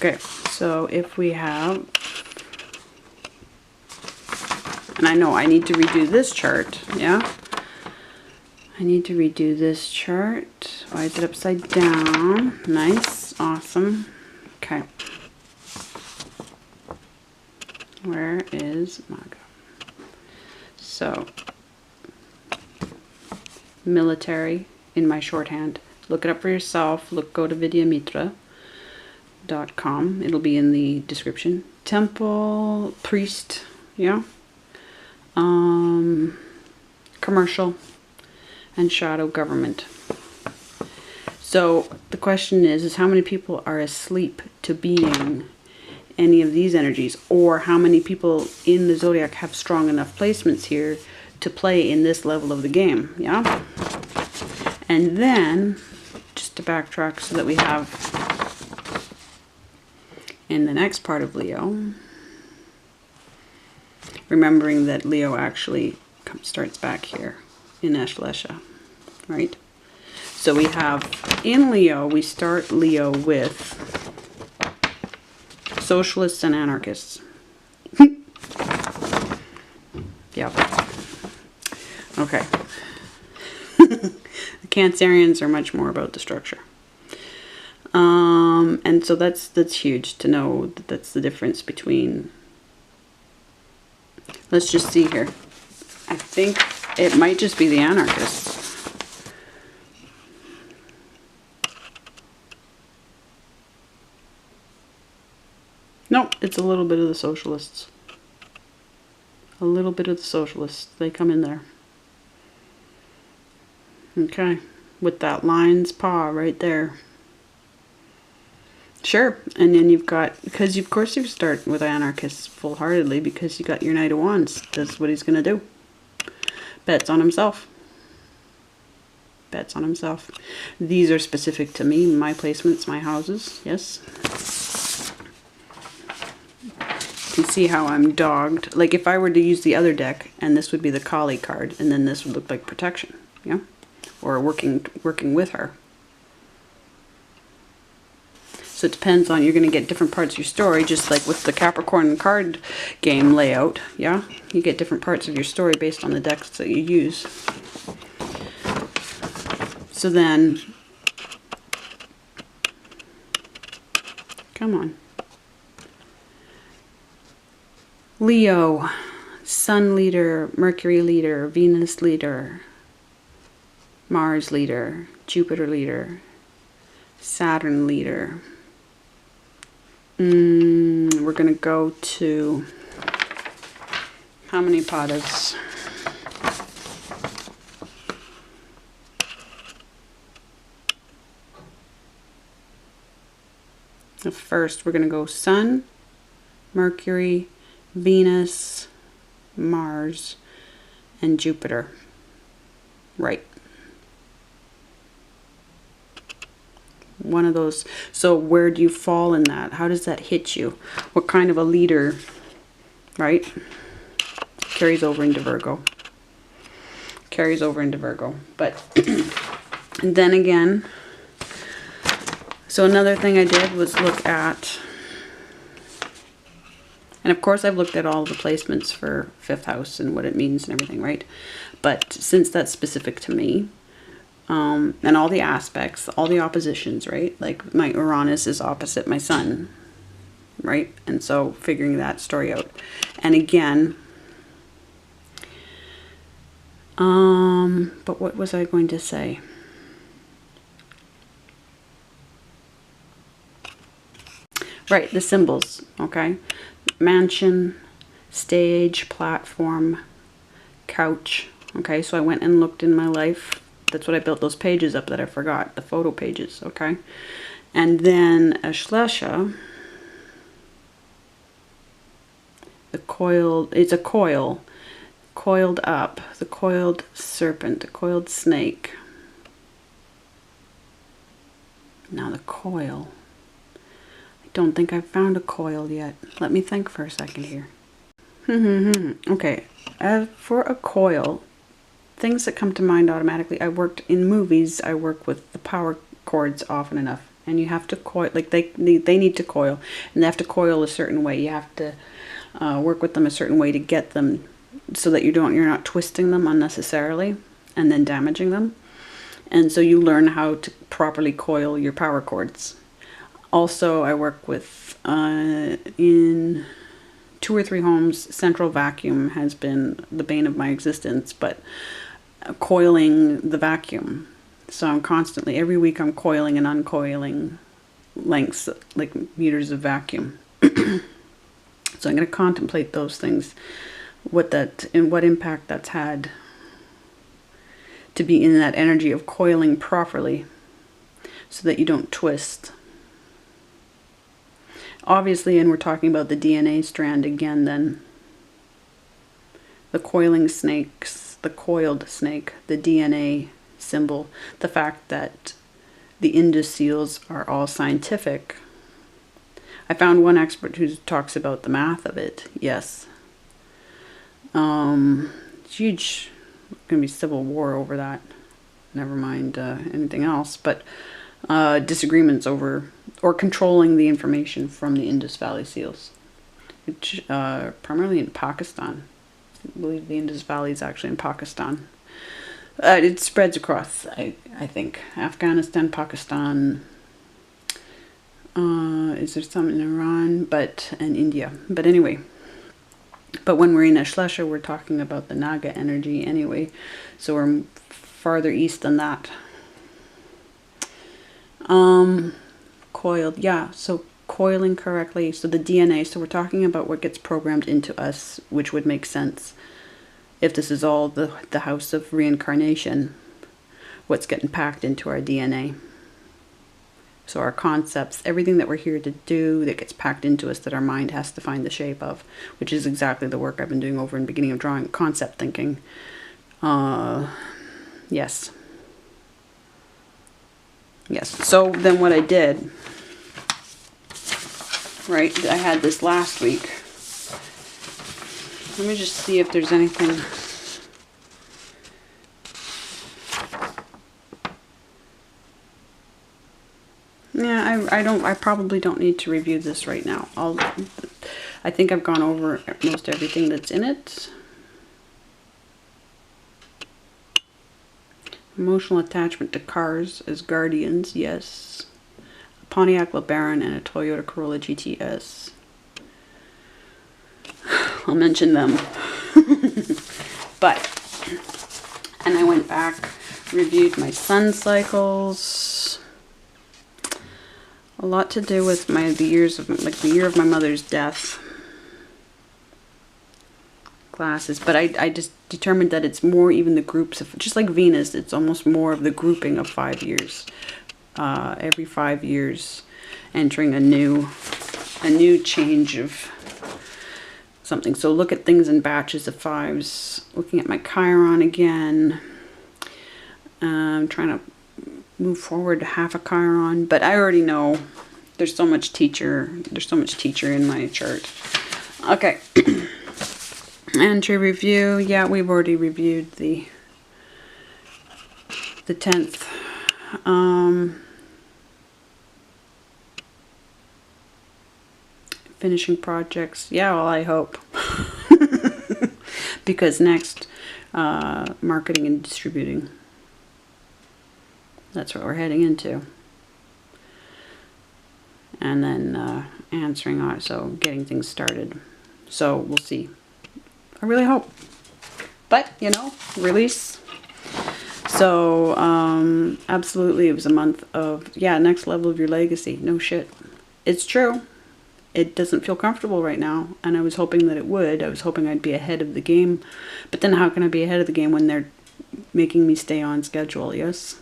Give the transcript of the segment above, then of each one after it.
Okay, so if we have, and I know I need to redo this chart, yeah? I need to redo this chart. Why is it upside down? Nice, awesome. Okay. Where is Maga? So, military in my shorthand. Look it up for yourself. Go to vidyamitra.com. It'll be in the description. Temple, priest, yeah. Commercial, and shadow government. So the question is how many people are asleep to being any of these energies, or how many people in the zodiac have strong enough placements here to play in this level of the game, yeah? And then, just to backtrack so that we have in the next part of Leo, remembering that Leo actually starts back here in Ashlesha, right? So we have in Leo, we start Leo with socialists and anarchists. Yep. Okay. The Cancerians are much more about the structure. And so that's huge to know that that's the difference between. Let's just see here. I think it might just be the anarchists. Nope, it's a little bit of the socialists. A little bit of the socialists. They come in there. Okay, with that lion's paw right there. Sure, and then you've got, because of course you start with anarchists full-heartedly because you got your Knight of Wands. That's what he's going to do. Bets on himself. Bets on himself. These are specific to me, my placements, my houses, yes. You can see how I'm dogged. Like if I were to use the other deck, and this would be the Kali card, and then this would look like protection, yeah? Or working with her. So it depends on, you're going to get different parts of your story, just like with the Capricorn card game layout, yeah? You get different parts of your story based on the decks that you use. So then, come on. Leo, Sun leader, Mercury leader, Venus leader, Mars leader, Jupiter leader, Saturn leader. We're going to go to how many padas? First, we're going to go Sun, Mercury, Venus, Mars, and Jupiter. Right. One of those. So where do you fall in that? How does that hit you? What kind of a leader, right? Carries over into Virgo. Carries over into Virgo. But and then again, so another thing I did was look at, and of course I've looked at all the placements for 5th house and what it means and everything, right? But since that's specific to me, and all the aspects, all the oppositions, right? Like my Uranus is opposite my Sun, right? And so figuring that story out. And again, but what was I going to say? Right, the symbols, okay? Mansion, stage, platform, couch, okay? So I went and looked in my life. That's what I built those pages up that I forgot, the photo pages, okay? And then Ashlesha, the coiled, it's a coil, coiled up, the coiled serpent, the coiled snake. Now the coil. I don't think I've found a coil yet. Let me think for a second here. Okay, for a coil, things that come to mind automatically. I worked in movies. I work with the power cords often enough. and you have to coil, like they need to coil, and they have to coil a certain way. You have to work with them a certain way to get them so that you're not twisting them unnecessarily and then damaging them. And so you learn how to properly coil your power cords. Also, I work with in 2 or 3 homes, central vacuum has been the bane of my existence, but coiling the vacuum. So I'm constantly, every week I'm coiling and uncoiling lengths, like meters of vacuum. So I'm going to contemplate those things, what impact that's had to be in that energy of coiling properly so that you don't twist. Obviously, and we're talking about the DNA strand again then. The coiling snakes, the coiled snake, the DNA symbol, the fact that the Indus seals are all scientific. I found one expert who talks about the math of it, yes. Huge, going to be civil war over that. Never mind anything else, but disagreements over or controlling the information from the Indus Valley seals, which primarily in Pakistan. I believe the Indus Valley is actually in Pakistan. It spreads across, I think, Afghanistan, Pakistan. Is there some in Iran, and India? But anyway, but when we're in Ashlesha, we're talking about the Naga energy anyway, so we're farther east than that. Coiled, yeah, so coiling correctly, so the DNA, so we're talking about what gets programmed into us, which would make sense if this is all the house of reincarnation, what's getting packed into our DNA. So our concepts, everything that we're here to do that gets packed into us that our mind has to find the shape of, which is exactly the work I've been doing over in beginning of drawing, concept thinking. Yes. Yes, so then what I did, right, I had this last week. Let me just see if there's anything. Yeah, I probably don't need to review this right now. I think I've gone over most everything that's in it. Emotional attachment to cars as guardians, yes. A Pontiac LeBaron and a Toyota Corolla GTS. I'll mention them. And I went back, reviewed my sun cycles. A lot to do with the year of my mother's death. Classes, but I just determined that it's more even the groups of, just like Venus, it's almost more of the grouping of 5 years. Every 5 years entering a new change of something. So look at things in batches of 5s. Looking at my Chiron again. I'm trying to move forward half a Chiron, but I already know there's so much teacher in my chart. Okay. Entry review. Yeah, we've already reviewed the 10th. Finishing projects. Yeah, well, I hope. Because next, marketing and distributing. That's what we're heading into. And then answering, so getting things started. So we'll see. I really hope. But, release. So, absolutely, it was a month of, next level of your legacy. No shit. It's true. It doesn't feel comfortable right now, and I was hoping that it would. I was hoping I'd be ahead of the game. But then how can I be ahead of the game when they're making me stay on schedule, yes?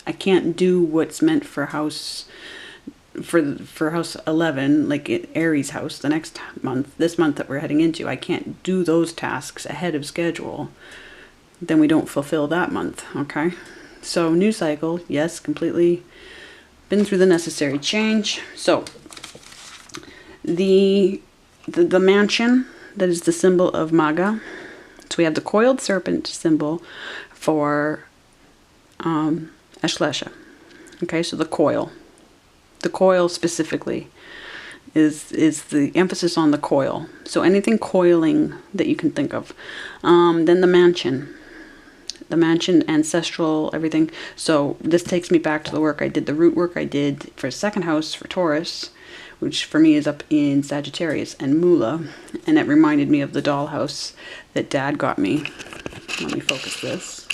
I can't do what's meant for house 11, like Aries house, the next month, this month that we're heading into. I can't do those tasks ahead of schedule. Then we don't fulfill that month, okay? So new cycle, yes, completely been through the necessary change. So the mansion that is the symbol of Maga. So we have the coiled serpent symbol for Ashlesha. Okay, so the coil. The coil specifically is the emphasis on the coil. So anything coiling that you can think of. Then the mansion. The mansion, ancestral, everything. So this takes me back to the work I did, the root work I did for second house for Taurus, which for me is up in Sagittarius and Mula. And it reminded me of the dollhouse that Dad got me. Let me focus this.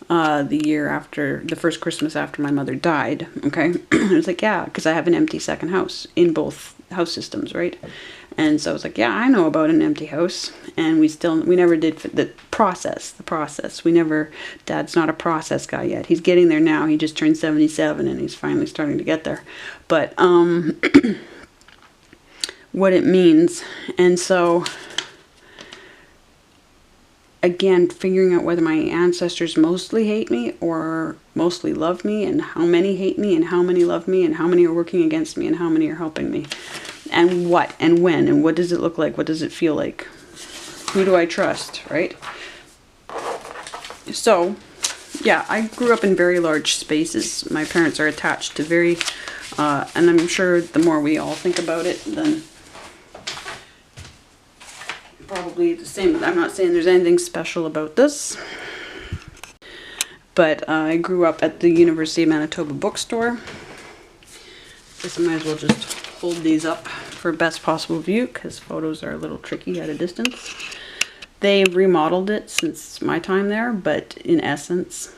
The year after, the first Christmas after my mother died, okay? I was like, yeah, because I have an empty second house in both house systems, right? And so I was like, yeah, I know about an empty house. And we never did the process. Dad's not a process guy yet. He's getting there now. He just turned 77 and he's finally starting to get there. But what it means. And so, again, figuring out whether my ancestors mostly hate me or mostly love me, and how many hate me and how many love me and how many are working against me and how many are helping me. And what and when and what does it look like? What does it feel like? Who do I trust, right? So, yeah, I grew up in very large spaces. My parents are attached to very, and I'm sure the more we all think about it, then probably the same. I'm not saying there's anything special about this. But I grew up at the University of Manitoba bookstore. Guess I might as well just hold these up for best possible view because photos are a little tricky at a distance. They've remodeled it since my time there, but in essence,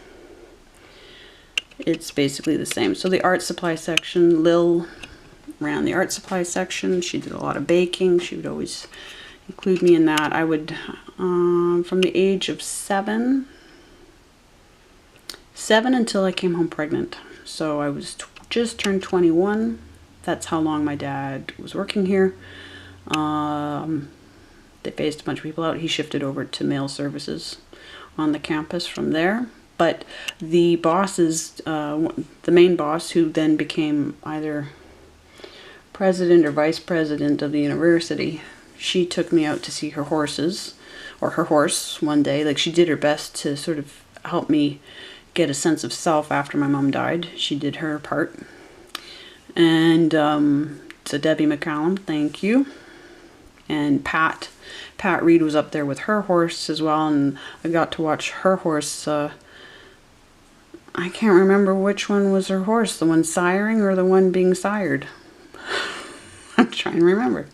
it's basically the same. So the art supply section, Lil ran the art supply section. She did a lot of baking. She would always include me in that. I would, from the age of seven until I came home pregnant. So I was just turned 21. That's how long my dad was working here. They phased a bunch of people out. He shifted over to mail services on the campus from there. But the bosses, the main boss, who then became either president or vice president of the university, she took me out to see her horses, or her horse, one day. Like, she did her best to sort of help me get a sense of self after my mom died. She did her part. And so Debbie McCallum, thank you. And Pat Reed was up there with her horse as well, and I got to watch her horse. I can't remember which one was her horse, the one siring or the one being sired. I'm trying to remember.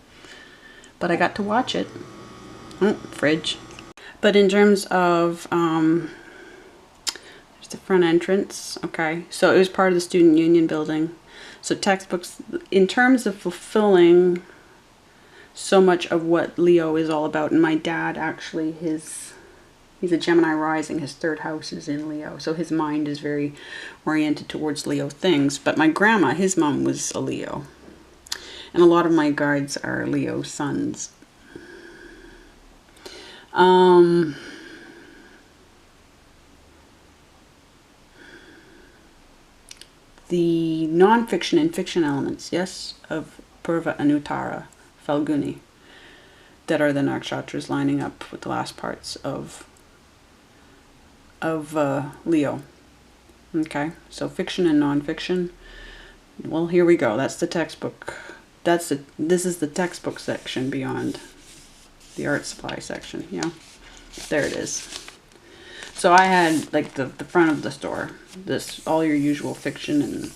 But I got to watch it. Oh, fridge. But in terms of, there's the front entrance. Okay, so it was part of the Student Union building. So textbooks, in terms of fulfilling so much of what Leo is all about, and my dad actually, he's a Gemini rising, his third house is in Leo, so his mind is very oriented towards Leo things. But my grandma, his mom was a Leo, and a lot of my guides are Leo sons. The non-fiction and fiction elements, yes, of Purva and Uttara Falguni, that are the Nakshatras lining up with the last parts of Leo. Okay, so fiction and non-fiction. Well, here we go. That's the textbook. This is the textbook section beyond the art supply section. Yeah, there it is. So I had like the front of the store. This all your usual fiction and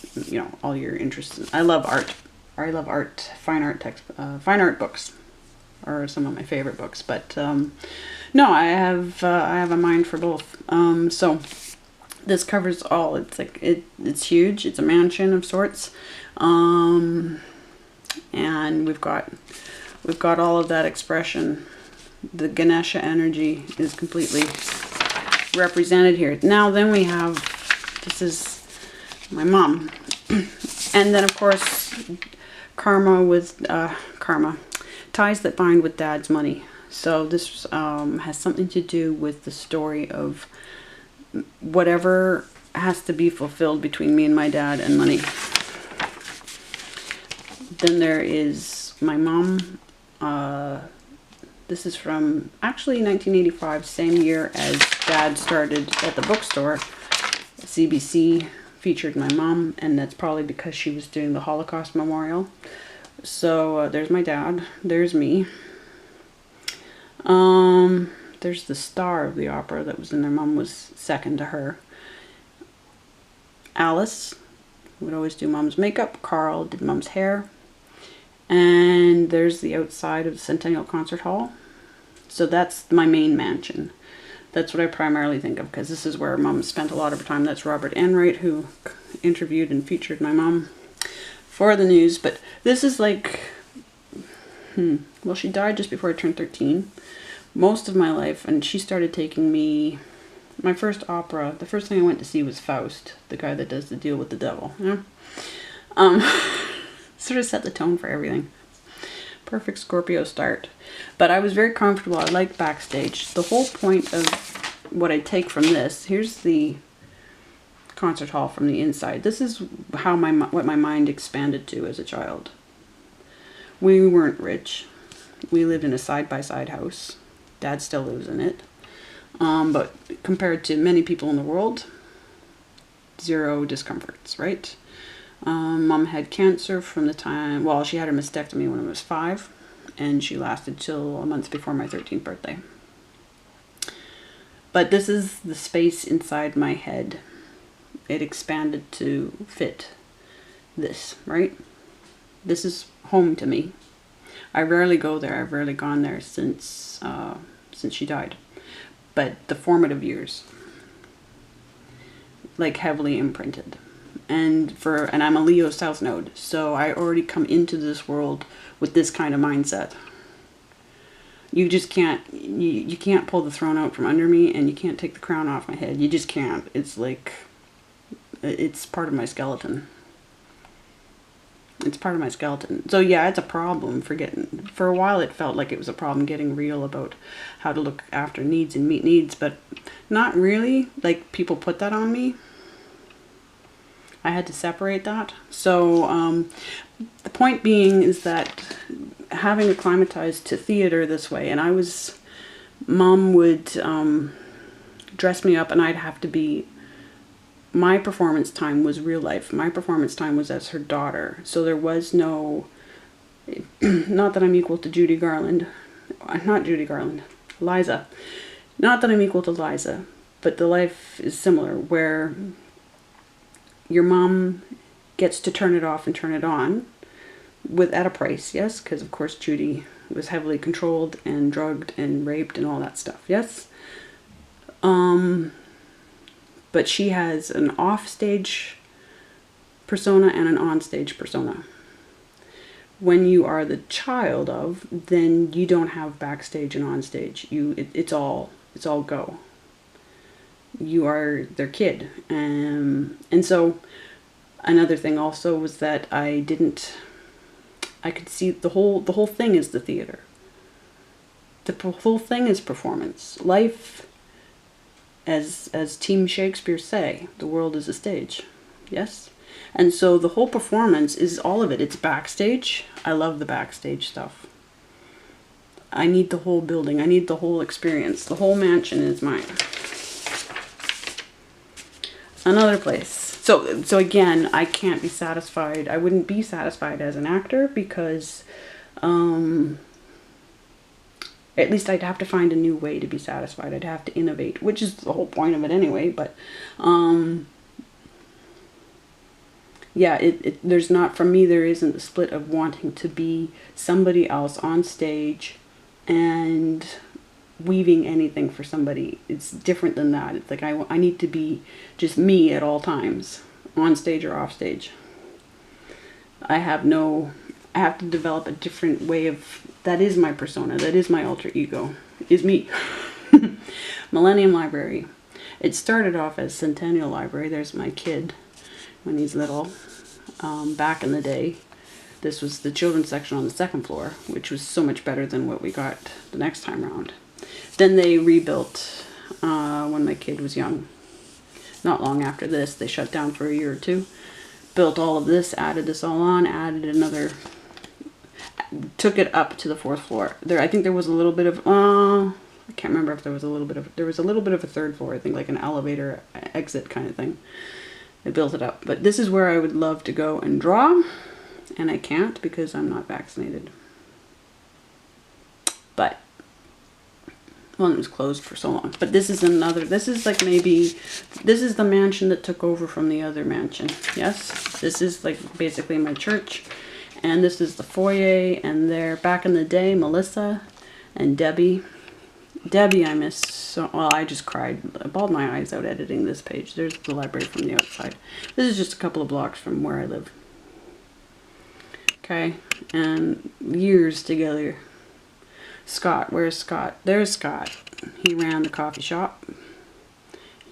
all your interests. I love art. I love art, fine art books, are some of my favorite books. But no, I have a mind for both. So this covers all. It's like it's huge. It's a mansion of sorts, and we've got all of that expression. The Ganesha energy is completely represented here. Now then we have, this is my mom, and then of course karma with karma, ties that bind with Dad's money. So this has something to do with the story of whatever has to be fulfilled between me and my dad and money. Then there is my mom. This is from actually 1985, same year as Dad started at the bookstore, CBC featured my mom, and that's probably because she was doing the Holocaust Memorial. So there's my dad, there's me. There's the star of the opera that was in there. Mom was second to her. Alice would always do Mom's makeup. Carl did Mom's hair. And there's the outside of the Centennial Concert Hall. So that's my main mansion. That's what I primarily think of, because this is where Mom spent a lot of her time. That's Robert Enright, who interviewed and featured my mom for the news. But this is like, well, she died just before I turned 13. Most of my life, and she started taking me, my first opera, the first thing I went to see was Faust, the guy that does the deal with the devil. You know? Sort of set the tone for everything. Perfect Scorpio start. But I was very comfortable. I liked backstage. The whole point of what I take from this, here's the concert hall from the inside. This is how what my mind expanded to as a child. We weren't rich. We lived in a side-by-side house. Dad still lives in it. But compared to many people in the world, zero discomforts, right? Mom had cancer from the time, well, she had her mastectomy when I was 5, and she lasted till a month before my 13th birthday. But this is the space inside my head. It expanded to fit this, right? This is home to me. I rarely go there. I've rarely gone there since she died. But the formative years, like, heavily imprinted. And I'm a Leo South Node, so I already come into this world with this kind of mindset. You just can't, you can't pull the throne out from under me, and you can't take the crown off my head. You just can't. It's like, it's part of my skeleton. It's part of my skeleton. So yeah, it's a problem for a while it felt like it was a problem getting real about how to look after needs and meet needs, but not really. Like, people put that on me. I had to separate that. So the point being is that having acclimatized to theater this way, and Mom would dress me up, and I'd have to be, my performance time was real life. My performance time was as her daughter. So there was no, not that I'm equal to Judy Garland. Not Judy Garland. Liza. Not that I'm equal to Liza, but the life is similar, where your mom gets to turn it off and turn it on at a price, yes? Because, of course, Judy was heavily controlled and drugged and raped and all that stuff, yes? But she has an off-stage persona and an on-stage persona. When you are the child of, then you don't have backstage and on-stage. It's all go. You are their kid. And so another thing also was that I could see the whole thing is the theater. The whole thing is performance. Life, as Team Shakespeare say, the world is a stage. Yes? And so the whole performance is all of it. It's backstage. I love the backstage stuff. I need the whole building. I need the whole experience. The whole mansion is mine. Another place. So again, I can't be satisfied. I wouldn't be satisfied as an actor because at least I'd have to find a new way to be satisfied. I'd have to innovate, which is the whole point of it anyway. But yeah, there's not, for me, there isn't the split of wanting to be somebody else on stage and weaving anything for somebody. It's different than that. It's like I need to be just me at all times, on stage or off stage. I have to develop a different way of, that is my persona, that is my alter ego, is me. Millennium Library. It started off as Centennial Library. There's my kid when he's little. Back in the day, this was the children's section on the second floor, which was so much better than what we got the next time around. Then they rebuilt when my kid was young. Not long after this, they shut down for a year or two. Built all of this, added this all on, added another, took it up to the 4th floor. I think there was a little bit of, I can't remember if there was a little bit of a 3rd floor, I think, like an elevator exit kind of thing. I built it up. But this is where I would love to go and draw, and I can't because I'm not vaccinated. But, well, it was closed for so long. But this is another, this is like maybe, this is the mansion that took over from the other mansion. Yes, this is like basically my church. And this is the foyer, and there, back in the day, Melissa and Debbie. Debbie I miss so, well, I just cried. I bawled my eyes out editing this page. There's the library from the outside. This is just a couple of blocks from where I live. Okay, and years together. Scott, where's Scott? There's Scott. He ran the coffee shop.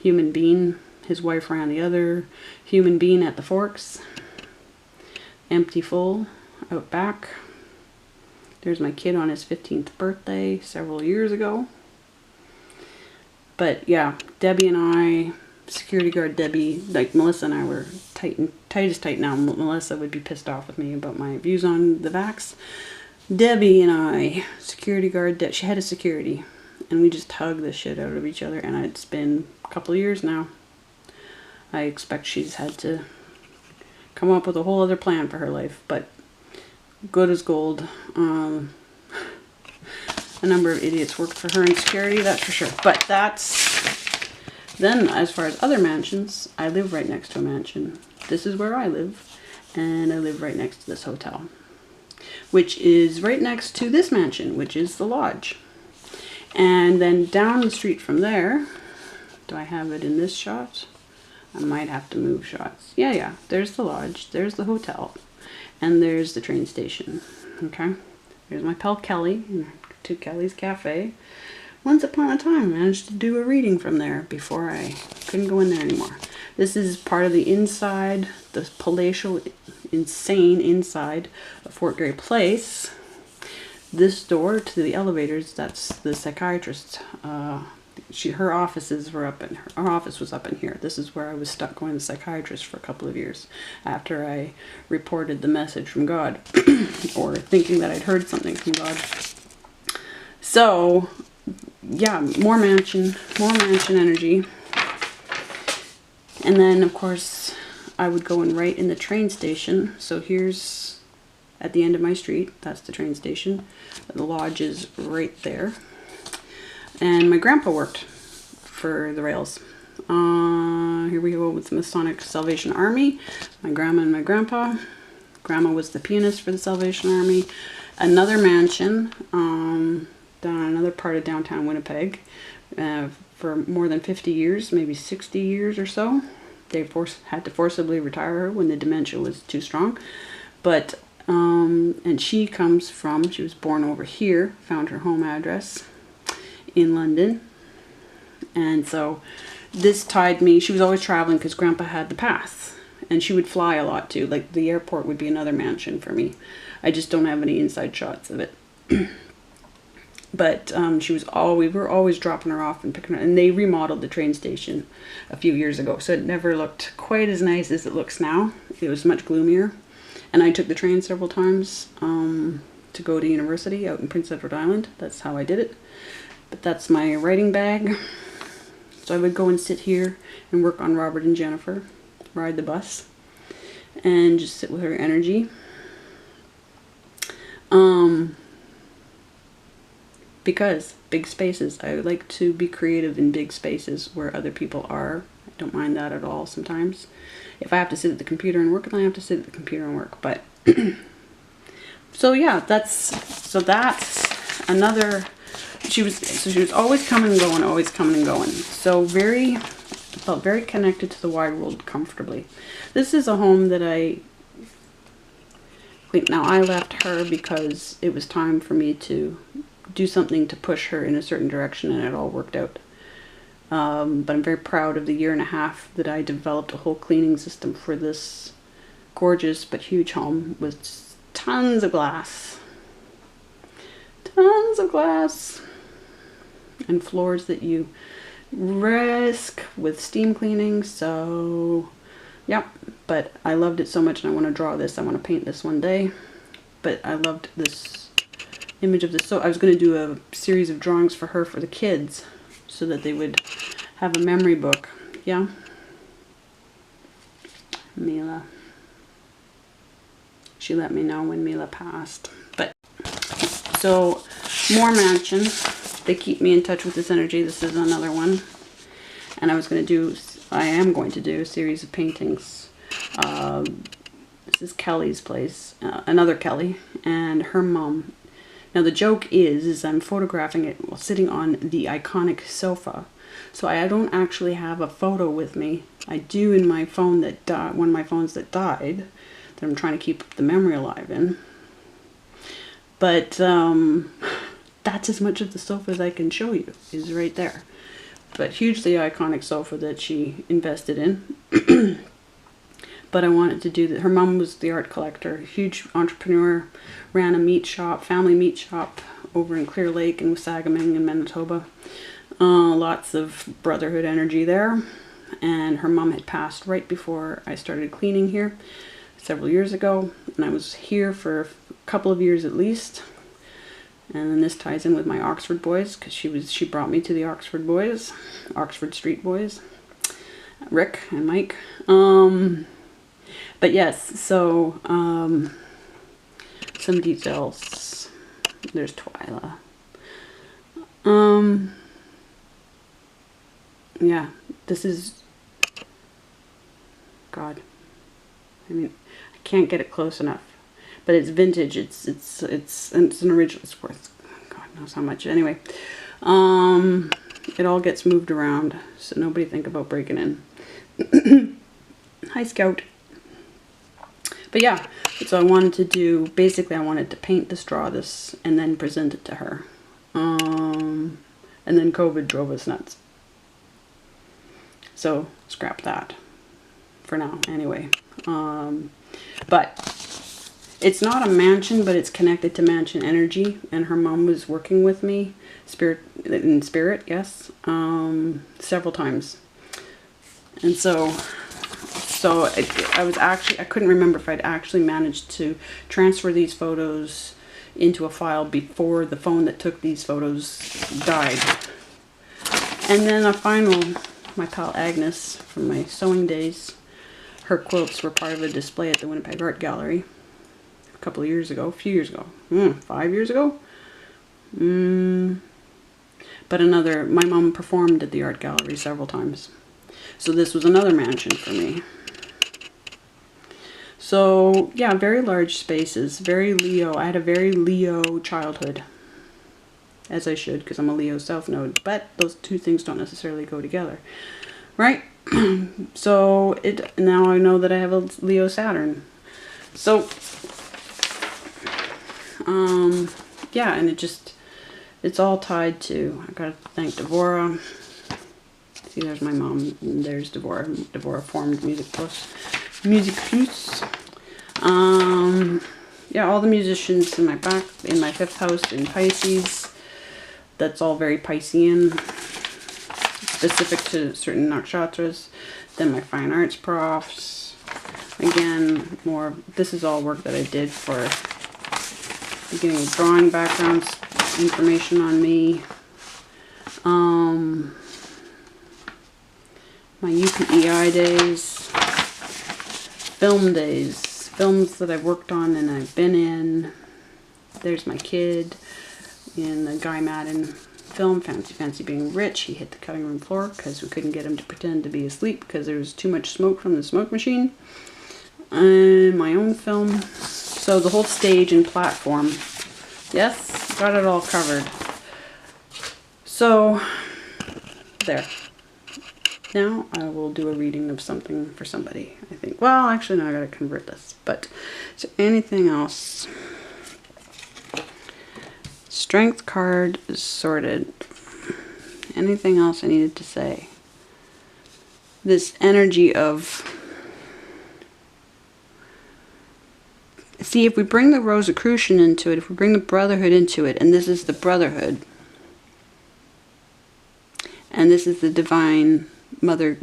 Human Bean, his wife ran the other. Human Bean at the Forks. Empty Full, out back. There's my kid on his 15th birthday several years ago. But yeah, Debbie and I, security guard Debbie, like Melissa and I were tight as tight now. Melissa would be pissed off with me about my views on the vax. Debbie and I, security guard, she had a security, and we just hugged the shit out of each other, and it's been a couple of years now. I expect she's had to come up with a whole other plan for her life, but good as gold. A number of idiots worked for her in security, that's for sure. But that's, then as far as other mansions, I live right next to a mansion. This is where I live, and I live right next to this hotel, which is right next to this mansion, which is the lodge. And then down the street from there, do I have it in this shot? I might have to move shots. Yeah, there's the lodge, there's the hotel, and there's the train station. Okay, there's my pal Kelly, to Kelly's Cafe. Once upon a time, I managed to do a reading from there before I couldn't go in there anymore. This is part of the inside, the palatial, insane inside of Fort Garry Place. This door to the elevators, that's the psychiatrist. Her offices were up in her office was up in here. This is where I was stuck going to the psychiatrist for a couple of years after I reported the message from God, or thinking that I'd heard something from God. So, yeah, more mansion energy. And then, of course, I would go and write in the train station. So here's at the end of my street. That's the train station. The lodge is right there. And my grandpa worked for the rails. Here we go with the Masonic Salvation Army. My grandma and my grandpa. Grandma was the pianist for the Salvation Army. Another mansion down another part of downtown Winnipeg for more than 50 years, maybe 60 years or so. They had to forcibly retire her when the dementia was too strong. But, and she was born over here, found her home address in London. And so this tied me, she was always traveling because Grandpa had the pass. And she would fly a lot too. Like the airport would be another mansion for me. I just don't have any inside shots of it. But we were always dropping her off and picking her, and they remodeled the train station a few years ago, so it never looked quite as nice as it looks now. It was much gloomier, and I took the train several times to go to university out in Prince Edward Island. That's how I did it. But that's my writing bag. So I would go and sit here and work on Robert and Jennifer, ride the bus, and just sit with her energy. Because big spaces, I like to be creative in big spaces where other people are. I don't mind that at all sometimes. If I have to sit at the computer and work, then I have to sit at the computer and work. But so yeah, that's another. She was always coming and going, always coming and going. So felt very connected to the wide world comfortably. This is a home that I think now I left her because it was time for me to do something to push her in a certain direction, and it all worked out. But I'm very proud of the year and a half that I developed a whole cleaning system for this gorgeous but huge home with tons of glass. Tons of glass. And floors that you risk with steam cleaning. So, yeah. But I loved it so much, and I want to draw this. I want to paint this one day. But I loved this image of this. So I was going to do a series of drawings for her for the kids so that they would have a memory book. Yeah. Mila. She let me know when Mila passed. But, so, more mansion. They keep me in touch with this energy. This is another one. And I am going to do a series of paintings. This is Kelly's place. Another Kelly. And her mom. Now the joke is I'm photographing it while sitting on the iconic sofa. So I don't actually have a photo with me. I do in my phone that one of my phones that died, that I'm trying to keep the memory alive in. But that's as much of the sofa as I can show you, is right there. But hugely iconic sofa that she invested in. But I wanted to do that. Her mom was the art collector, huge entrepreneur, ran a meat shop, family meat shop over in Clear Lake in Wasagaming in Manitoba. Lots of brotherhood energy there. And her mom had passed right before I started cleaning here several years ago. And I was here for a couple of years at least. And then this ties in with my Oxford boys, because she brought me to the Oxford boys, Oxford Street boys, Rick and Mike. But yes, so some details. There's Twyla. Yeah, this is, God, I mean, I can't get it close enough. But it's vintage. It's an original. It's worth God knows how much. Anyway, it all gets moved around, so nobody think about breaking in. Hi, Scout. But yeah, so I wanted to do. Basically, I wanted to paint this, draw this, and then present it to her. And then COVID drove us nuts. So scrap that for now. Anyway, but. It's not a mansion, but it's connected to mansion energy, and her mom was working with me, in spirit, yes, several times. And so I couldn't remember if I'd actually managed to transfer these photos into a file before the phone that took these photos died. And then my pal Agnes from my sewing days, her quilts were part of a display at the Winnipeg Art Gallery. A few years ago, 5 years ago. But my mom performed at the art gallery several times. So this was another mansion for me. So yeah, very large spaces, very Leo. I had a very Leo childhood. As I should, because I'm a Leo South Node. But those two things don't necessarily go together. Right? So now I know that I have a Leo Saturn. So yeah, and it's all tied to, I gotta thank Devora. See, there's my mom, and there's Devora. Devora formed Music Plus. Yeah, all the musicians in my fifth house in Pisces. That's all very Piscean, specific to certain Nakshatras. Then my fine arts profs. Again, this is all work that I did for beginning with drawing backgrounds, information on me. My UPEI days, film days, films that I've worked on and I've been in. There's my kid in the Guy Madden film, Fancy Being Rich. He hit the cutting room floor because we couldn't get him to pretend to be asleep because there was too much smoke from the smoke machine. And my own film. So the whole stage and platform. Yes, got it all covered. So, there. Now I will do a reading of something for somebody, I think. Well, actually, no, I gotta convert this. But, is there anything else? Strength card is sorted. Anything else I needed to say? This energy of... See, if we bring the Rosicrucian into it, if we bring the Brotherhood into it, and this is the Brotherhood, and this is the Divine Mother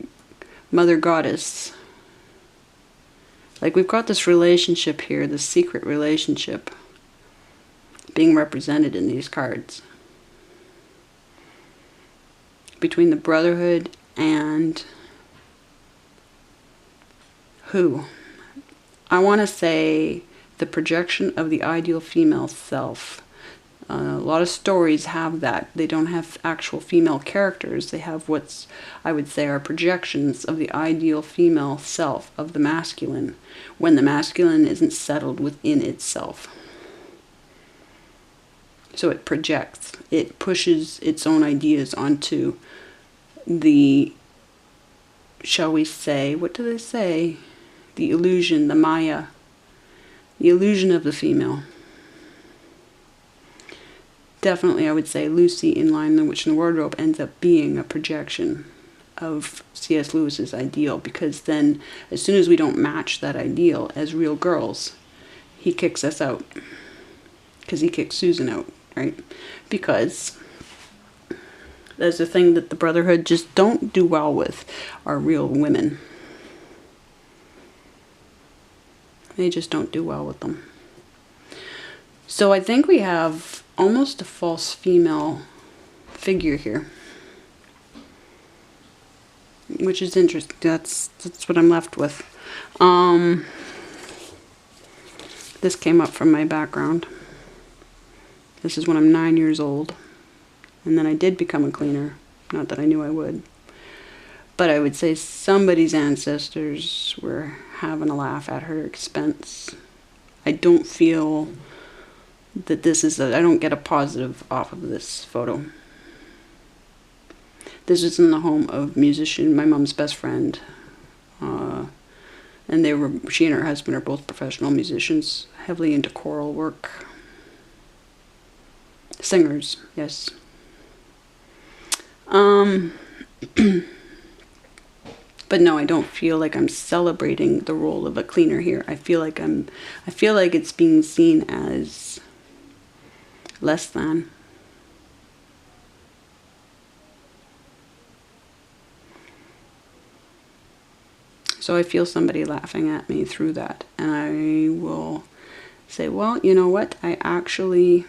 Goddess, like we've got this relationship here, this secret relationship, being represented in these cards, between the Brotherhood and Who? I want to say the projection of the ideal female self. A lot of stories have that. They don't have actual female characters. They have what's, I would say, are projections of the ideal female self of the masculine, when the masculine isn't settled within itself. So it projects. It pushes its own ideas onto the, shall we say, what do they say? The illusion, the Maya, the illusion of the female. Definitely, I would say Lucy in Lion, the Witch, and the Wardrobe ends up being a projection of C.S. Lewis's ideal, because then as soon as we don't match that ideal as real girls, he kicks us out. Because he kicks Susan out, right? Because there's a thing that the Brotherhood just don't do well with, are real women. They just don't do well with them. So I think we have almost a false female figure here, which is interesting. That's what I'm left with. This came up from my background. This is when I'm 9 years old, and then I did become a cleaner. Not that I knew I would, but I would say somebody's ancestors were having a laugh at her expense. I don't feel that this is I don't get a positive off of this photo. This is in the home of musician, my mom's best friend. And she and her husband are both professional musicians, heavily into choral work. Singers, yes. But no, I don't feel like I'm celebrating the role of a cleaner here. I feel like it's being seen as less than. So I feel somebody laughing at me through that, and I will say, well, you know what? I actually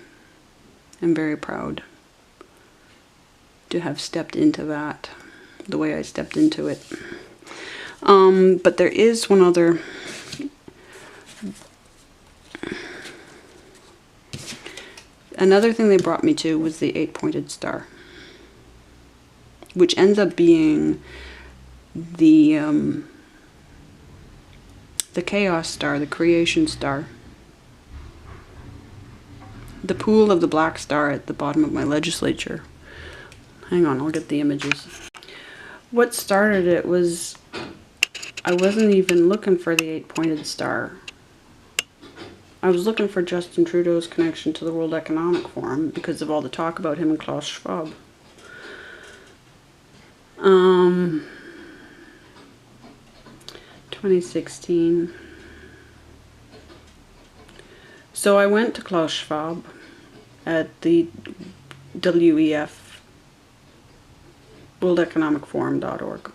am very proud to have stepped into that the way I stepped into it. But there is one other another thing they brought me to was the 8-pointed star, which ends up being the chaos star, the creation star, the pool of the black star at the bottom of my legislature. Hang on, I'll get the images. What started it was, I wasn't even looking for the 8-pointed star. I was looking for Justin Trudeau's connection to the World Economic Forum because of all the talk about him and Klaus Schwab. 2016. So I went to Klaus Schwab at the WEF, worldeconomicforum.org.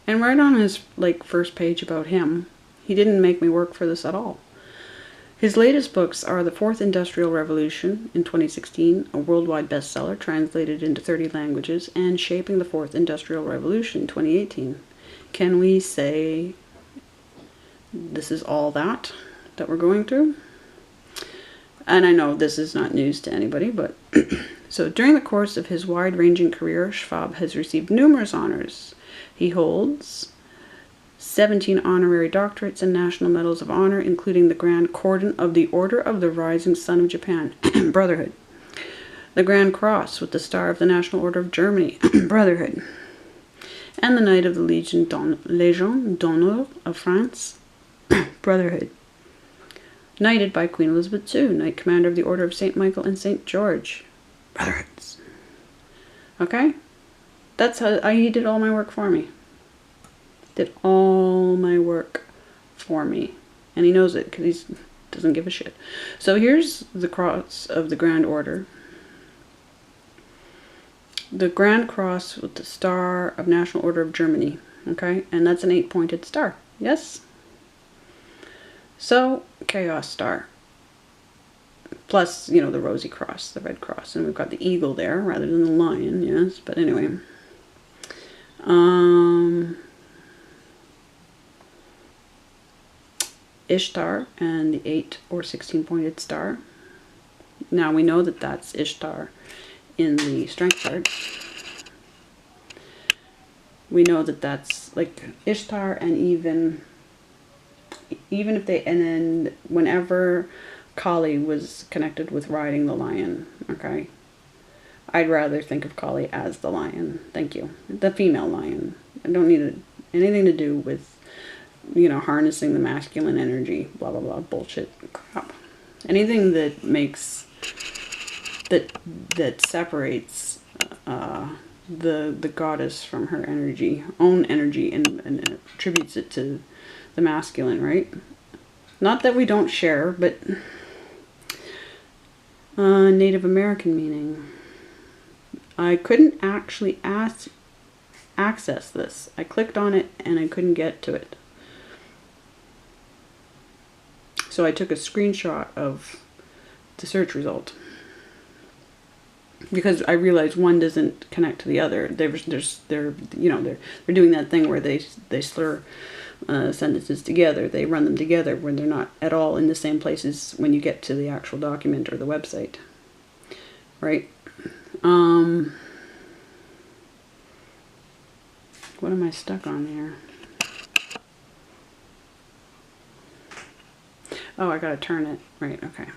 And right on his first page about him, he didn't make me work for this at all. His latest books are The Fourth Industrial Revolution in 2016, a worldwide bestseller translated into 30 languages, and Shaping the Fourth Industrial Revolution 2018. Can we say this is all that we're going through? And I know this is not news to anybody, but so during the course of his wide-ranging career, Schwab has received numerous honors. He holds 17 honorary doctorates and national medals of honor, including the Grand Cordon of the Order of the Rising Sun of Japan, Brotherhood, the Grand Cross with the Star of the National Order of Germany, Brotherhood, and the Knight of the Légion d'Honneur of France, Brotherhood. Knighted by Queen Elizabeth II, Knight Commander of the Order of St. Michael and St. George, Brotherhoods. Okay? That's how he did all my work for me. Did all my work for me. And he knows it because he doesn't give a shit. So here's the cross of the Grand Order. The Grand Cross with the Star of National Order of Germany. Okay? And that's an 8-pointed star. Yes? So, Chaos Star. Plus, the Rosy Cross, the Red Cross. And we've got the eagle there rather than the lion, yes. But anyway. Ishtar and the 8 or 16 pointed star. Now we know that that's Ishtar in the strength chart. We know that that's like Ishtar, and even if they, and then whenever Kali was connected with riding the lion, okay, I'd rather think of Kali as the lion. Thank you. The female lion. I don't need anything to do with, you know, harnessing the masculine energy, blah, blah, blah, bullshit, crap. Anything that makes, that separates the goddess from her own energy, and attributes it to the masculine, right? Not that we don't share, but Native American meaning. I couldn't actually access this. I clicked on it and I couldn't get to it. So I took a screenshot of the search result, because I realized one doesn't connect to the other. They're doing that thing where they slur sentences together. They run them together when they're not at all in the same places when you get to the actual document or the website, right? What am I stuck on here? Oh, I gotta turn it. Right, okay.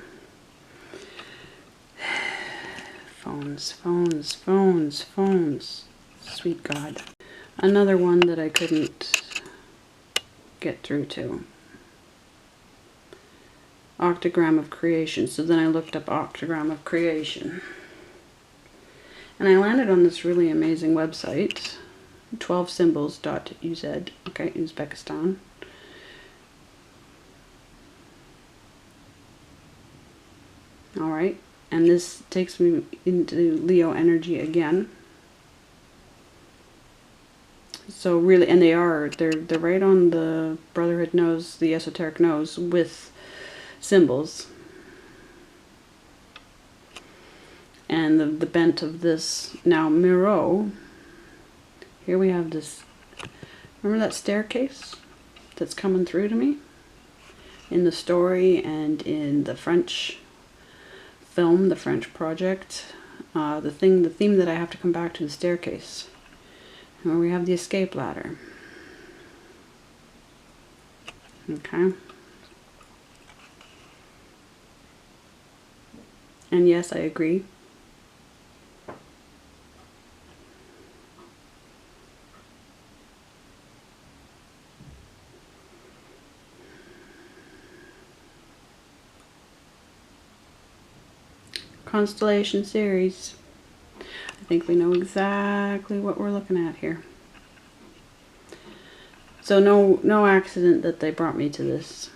Phones. Sweet God. Another one that I couldn't get through to. Octagram of creation. So then I looked up octagram of creation. And I landed on this really amazing website, 12symbols.uz, okay, Uzbekistan. All right, and this takes me into Leo energy again. So really, and they're right on the Brotherhood nose, the esoteric nose, with symbols. And the bent of this. Now, Miro, here we have this, remember that staircase that's coming through to me? In the story and in the French film, the French project. The theme that I have to come back to, the staircase. Where we have the escape ladder. Okay. And yes, I agree. Constellation series. I think we know exactly what we're looking at here. So no accident that they brought me to this.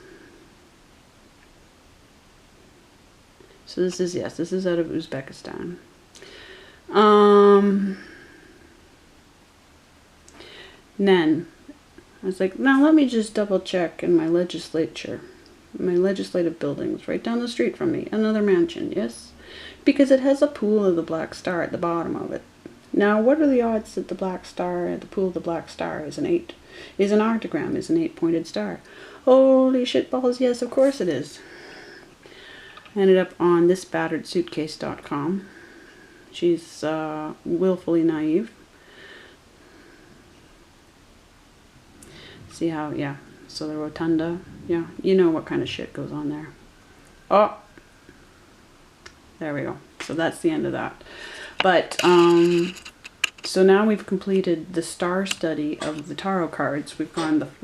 So this is, yes, this is out of Uzbekistan. Then I was like, now let me just double check in my legislature, my legislative buildings right down the street from me. Another mansion, yes? Because it has a pool of the black star at the bottom of it. Now, what are the odds that the black star, the pool of the black star is an octagram, is an 8-pointed star? Holy shit balls, yes, of course it is. I ended up on thisbatteredsuitcase.com. She's willfully naive. See how, yeah, so the rotunda, yeah, you know what kind of shit goes on there. Oh! There we go. So that's the end of that. But, so now we've completed the star study of the tarot cards. We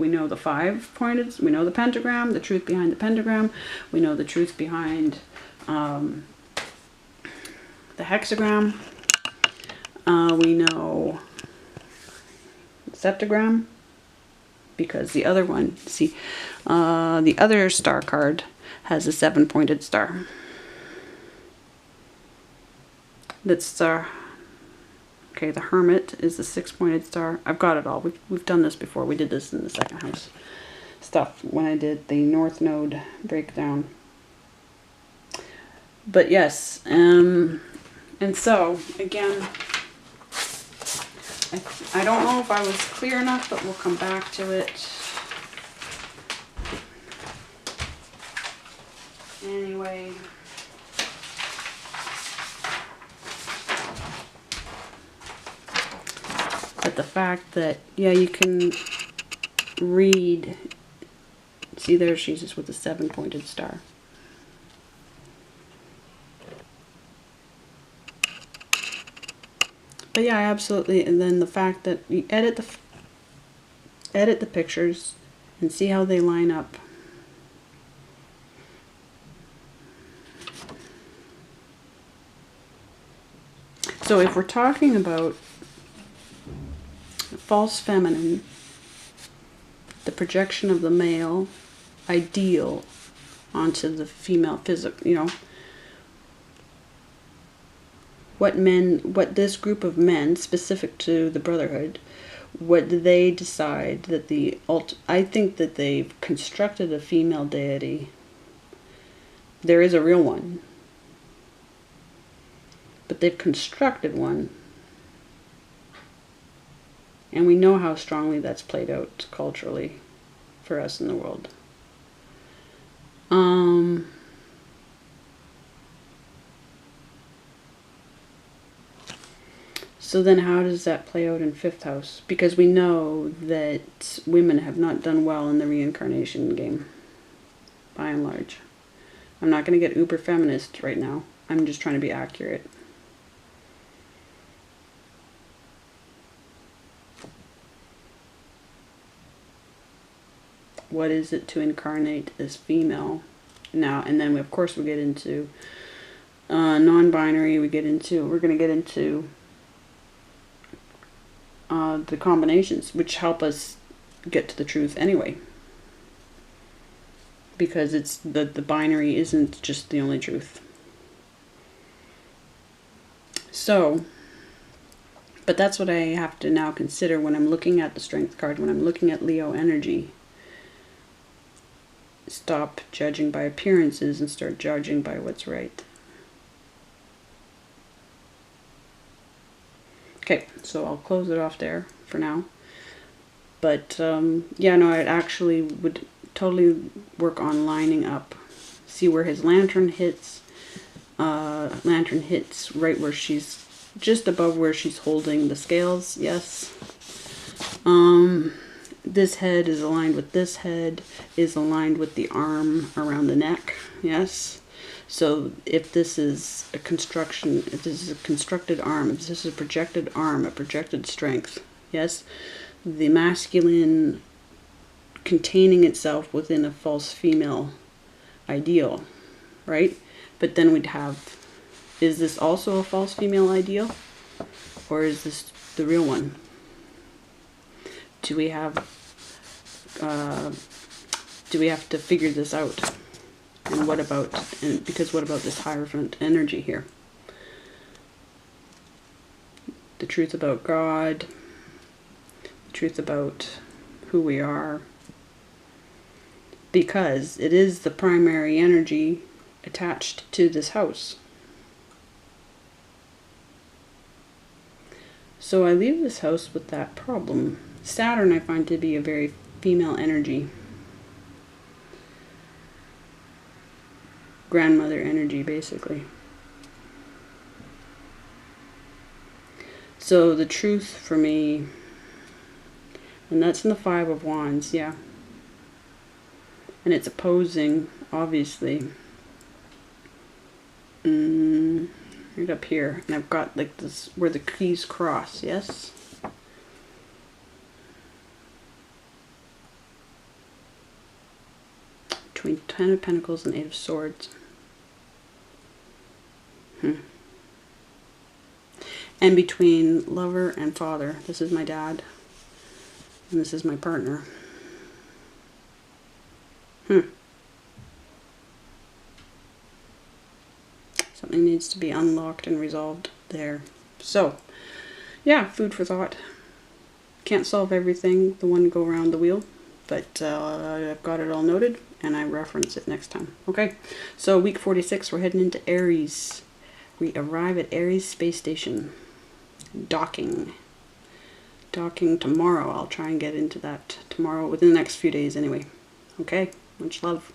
know the 5-pointed, we know the pentagram, the truth behind the pentagram. We know the truth behind the hexagram. We know the septagram, because the other one, see, the other star card has a 7-pointed star. That's okay, the Hermit is the 6-pointed star. I've got it all. We've done this before. We did this in the second house stuff when I did the North Node breakdown. But yes, and so again, I don't know if I was clear enough, but we'll come back to it. But the fact that, yeah, you can read, see there, she's just with a 7-pointed star. But yeah, absolutely. And then the fact that you edit the pictures and see how they line up. So if we're talking about false feminine, the projection of the male ideal onto the female physical, you know, what this group of men, specific to the Brotherhood, what do they decide that I think that they've constructed a female deity. There is a real one, but they've constructed one. And we know how strongly that's played out culturally for us in the world. So then how does that play out in 5th house? Because we know that women have not done well in the reincarnation game, by and large. I'm not going to get uber feminist right now. I'm just trying to be accurate. What is it to incarnate as female now? And then of course we get into non-binary. We're going to get into the combinations, which help us get to the truth anyway, because it's the binary isn't just the only truth. So, but that's what I have to now consider when I'm looking at the Strength card, when I'm looking at Leo energy. Stop judging by appearances and start judging by what's right. Okay, so I'll close it off there for now. But yeah, no, I actually would totally work on lining up. See where his lantern hits. Lantern hits right where she's, just above where she's holding the scales, yes. This head is aligned with this head, is aligned with the arm around the neck, yes. So if this is a construction, if this is a constructed arm, if this is a projected arm, a projected strength, yes, the masculine containing itself within a false female ideal, right? But then we'd have, is this also a false female ideal? Or is this the real one? Do we have to figure this out? And what about, because what about this Hierophant energy here? The truth about God, the truth about who we are, because it is the primary energy attached to this house. So I leave this house with that problem. Saturn I find to be a very female energy. Grandmother energy, basically. So the truth for me, and that's in the 5 of Wands, yeah. And it's opposing, obviously. Right up here. And I've got like this, where the keys cross, yes? Between 10 of Pentacles and 8 of Swords. And between lover and father. This is my dad. And this is my partner. Something needs to be unlocked and resolved there. So, yeah, food for thought. Can't solve everything the one go around the wheel. But I've got it all noted. And I reference it next time. Okay, so week 46, we're heading into Aries. We arrive at Aries Space Station. Docking tomorrow. I'll try and get into that tomorrow, within the next few days anyway. Okay, much love.